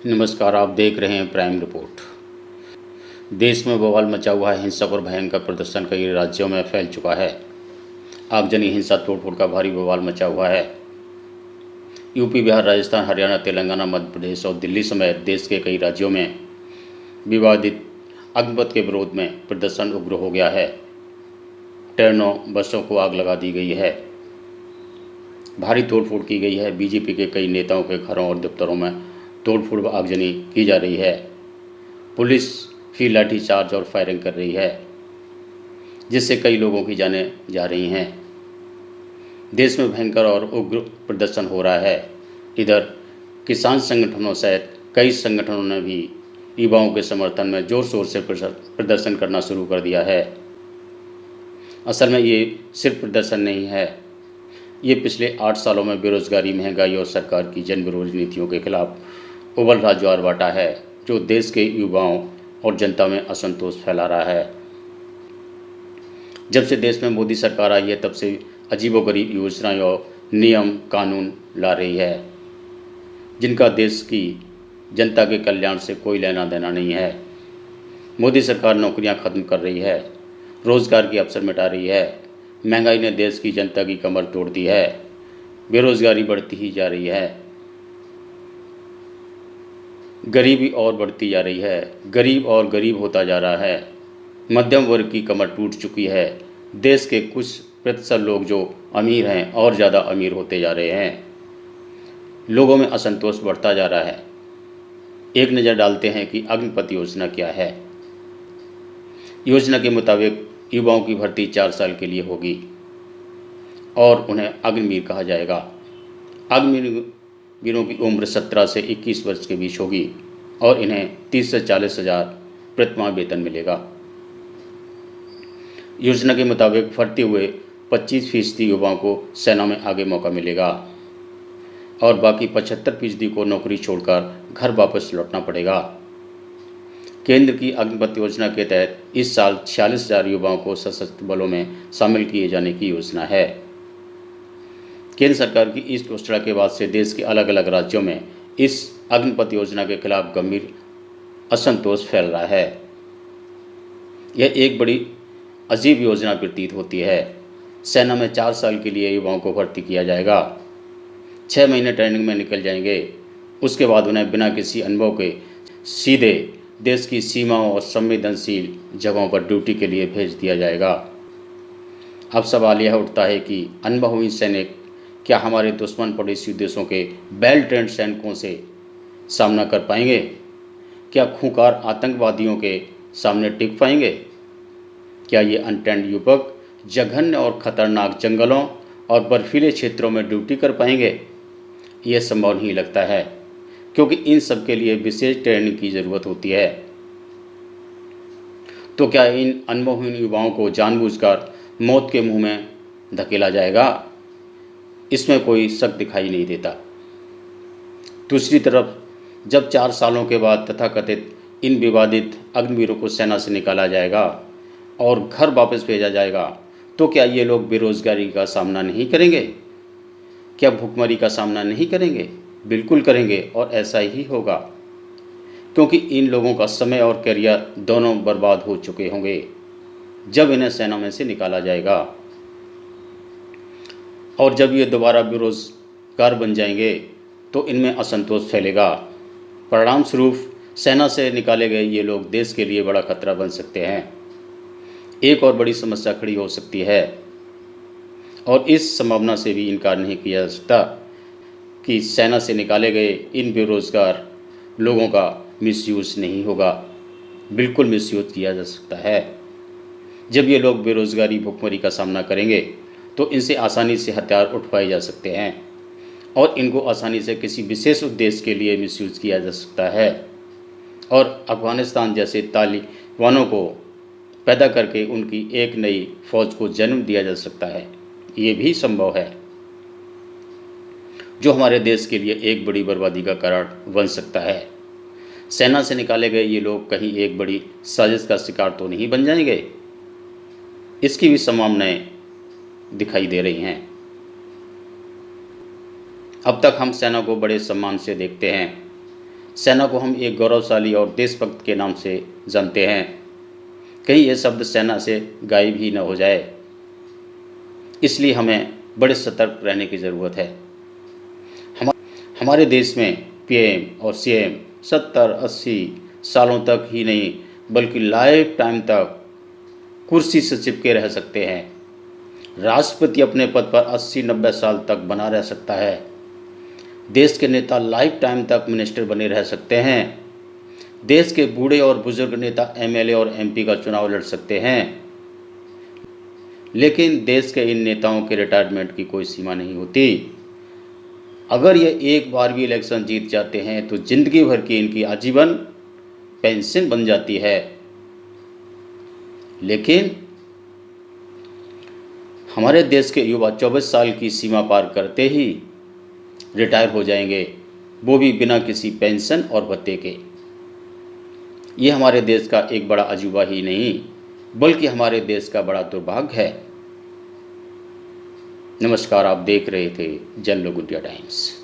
नमस्कार, आप देख रहे हैं प्राइम रिपोर्ट। देश में बवाल मचा हुआ है। हिंसक और भयंकर प्रदर्शन कई राज्यों में फैल चुका है। आगजनी हिंसा, तोड़फोड़ का भारी बवाल मचा हुआ है। यूपी, बिहार, राजस्थान, हरियाणा, तेलंगाना, मध्य प्रदेश और दिल्ली समेत देश के कई राज्यों में विवादित अग्निपथ के विरोध में प्रदर्शन उग्र हो गया है। ट्रेनों, बसों को आग लगा दी गई है। भारी तोड़फोड़ की गई है। बीजेपी के कई नेताओं के घरों और दफ्तरों में तोड़फोड़ व आगजनी की जा रही है। पुलिस भी लाठीचार्ज और फायरिंग कर रही है, जिससे कई लोगों की जानें जा रही हैं। देश में भयंकर और उग्र प्रदर्शन हो रहा है। इधर किसान संगठनों सहित कई संगठनों ने भी युवाओं के समर्थन में जोर शोर से प्रदर्शन करना शुरू कर दिया है। असल में ये सिर्फ प्रदर्शन नहीं है, ये पिछले 8 सालों में बेरोजगारी, महंगाई और सरकार की जन विरोधी नीतियों के खिलाफ उबल रहा ज्वार भाटा है, जो देश के युवाओं और जनता में असंतोष फैला रहा है। जब से देश में मोदी सरकार आई है, तब से अजीबोगरीब योजनाएं और नियम कानून ला रही है, जिनका देश की जनता के कल्याण से कोई लेना देना नहीं है। मोदी सरकार नौकरियां खत्म कर रही है, रोजगार के अवसर मिटा रही है। महंगाई ने देश की जनता की कमर तोड़ दी है। बेरोजगारी बढ़ती ही जा रही है। गरीबी और बढ़ती जा रही है। गरीब और गरीब होता जा रहा है। मध्यम वर्ग की कमर टूट चुकी है। देश के कुछ प्रतिशत लोग जो अमीर हैं और ज़्यादा अमीर होते जा रहे हैं। लोगों में असंतोष बढ़ता जा रहा है। एक नज़र डालते हैं कि अग्निपथ योजना क्या है। योजना के मुताबिक युवाओं की भर्ती 4 साल के लिए होगी और उन्हें अग्निवीर कहा जाएगा। अग्निवीरों की उम्र 17 से 21 वर्ष के बीच होगी और इन्हें 30 से 40 हज़ार प्रतिमाह वेतन मिलेगा। योजना के मुताबिक भर्ती हुए 25% युवाओं को सेना में आगे मौका मिलेगा और बाकी 75% को नौकरी छोड़कर घर वापस लौटना पड़ेगा। केंद्र की अग्निपथ योजना के तहत इस साल 46,000 युवाओं को सशस्त्र बलों में शामिल किए जाने की योजना है। केंद्र सरकार की इस घोषणा के बाद से देश के अलग अलग राज्यों में इस अग्निपथ योजना के खिलाफ गंभीर असंतोष फैल रहा है। यह एक बड़ी अजीब योजना प्रतीत होती है। सेना में 4 साल के लिए युवाओं को भर्ती किया जाएगा। 6 महीने ट्रेनिंग में निकल जाएंगे। उसके बाद उन्हें बिना किसी अनुभव के सीधे देश की सीमाओं और संवेदनशील जगहों पर ड्यूटी के लिए भेज दिया जाएगा। अब सवाल यह उठता है कि अनुभवी सैनिक क्या हमारे दुश्मन पड़ोसी देशों के वेल ट्रेंड सैनिकों से सामना कर पाएंगे? क्या खूंखार आतंकवादियों के सामने टिक पाएंगे? क्या ये अनट्रेंड युवक जघन्य और खतरनाक जंगलों और बर्फीले क्षेत्रों में ड्यूटी कर पाएंगे? यह संभव नहीं लगता है, क्योंकि इन सब के लिए विशेष ट्रेनिंग की ज़रूरत होती है। तो क्या इन अनुभवहीन युवाओं को जानबूझकर मौत के मुंह में धकेला जाएगा? इसमें कोई शक दिखाई नहीं देता। दूसरी तरफ जब 4 सालों के बाद तथाकथित इन विवादित अग्निवीरों को सेना से निकाला जाएगा और घर वापस भेजा जाएगा, तो क्या ये लोग बेरोजगारी का सामना नहीं करेंगे? क्या भुखमरी का सामना नहीं करेंगे? बिल्कुल करेंगे, और ऐसा ही होगा, क्योंकि इन लोगों का समय और करियर दोनों बर्बाद हो चुके होंगे जब इन्हें सेना में से निकाला जाएगा। और जब ये दोबारा बेरोजगार बन जाएंगे तो इनमें असंतोष फैलेगा। परिणाम स्वरूप सेना से निकाले गए ये लोग देश के लिए बड़ा खतरा बन सकते हैं। एक और बड़ी समस्या खड़ी हो सकती है, और इस संभावना से भी इनकार नहीं किया जा सकता कि सेना से निकाले गए इन बेरोजगार लोगों का मिसयूज़ नहीं होगा। बिल्कुल मिसयूज़ किया जा सकता है। जब ये लोग बेरोजगारी, भुखमरी का सामना करेंगे तो इनसे आसानी से हथियार उठवाए जा सकते हैं और इनको आसानी से किसी विशेष उद्देश्य के लिए मिसयूज़ किया जा सकता है, और अफ़गानिस्तान जैसे तालिबानों को पैदा करके उनकी एक नई फौज को जन्म दिया जा सकता है। ये भी संभव है, जो हमारे देश के लिए एक बड़ी बर्बादी का कारण बन सकता है। सेना से निकाले गए ये लोग कहीं एक बड़ी साजिश का शिकार तो नहीं बन जाएंगे? इसकी भी संभावनाएं दिखाई दे रही हैं। अब तक हम सेना को बड़े सम्मान से देखते हैं। सेना को हम एक गौरवशाली और देशभक्त के नाम से जानते हैं। कहीं यह शब्द सेना से गायब ही न हो जाए, इसलिए हमें बड़े सतर्क रहने की ज़रूरत है। हमारे देश में पीएम और सीएम 70-80 सालों तक ही नहीं बल्कि लाइफ टाइम तक कुर्सी से चिपके रह सकते हैं। राष्ट्रपति अपने पद पर 80-90 साल तक बना रह सकता है। देश के नेता लाइफ टाइम तक मिनिस्टर बने रह सकते हैं। देश के बूढ़े और बुजुर्ग नेता एमएलए और एमपी का चुनाव लड़ सकते हैं। लेकिन देश के इन नेताओं के रिटायरमेंट की कोई सीमा नहीं होती। अगर ये एक बार भी इलेक्शन जीत जाते हैं तो जिंदगी भर की इनकी आजीवन पेंशन बन जाती है। लेकिन हमारे देश के युवा 24 साल की सीमा पार करते ही रिटायर हो जाएंगे, वो भी बिना किसी पेंशन और भत्ते के। ये हमारे देश का एक बड़ा अजूबा ही नहीं बल्कि हमारे देश का बड़ा दुर्भाग्य है। नमस्कार, आप देख रहे थे जन लोक इंडिया टाइम्स।